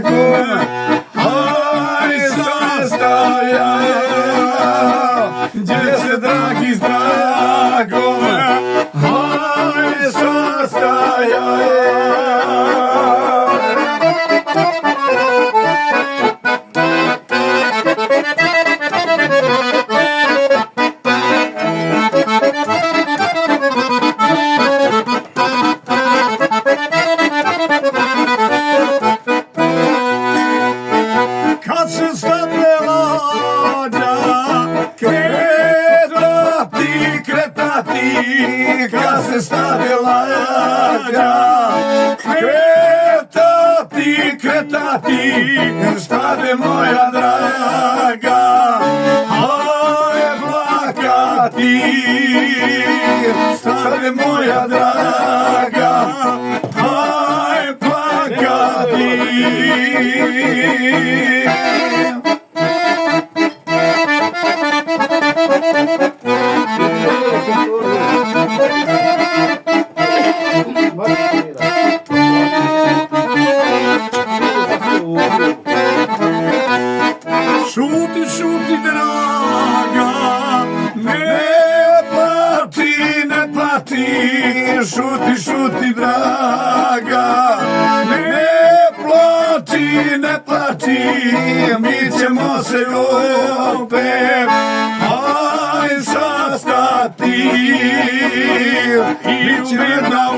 dragom, aj sastaja, gdje se dragi s dragom, aj sastaja. Kad se stane lađa, kretati, kad se stane lađa, kretati, stane moja draga, aj plakati, stane moja draga, aj plakati. Šuti, šuti draga, ne plati, šuti, šuti draga, ne plati, mi ćemo se opet, aj sastati, i u mirna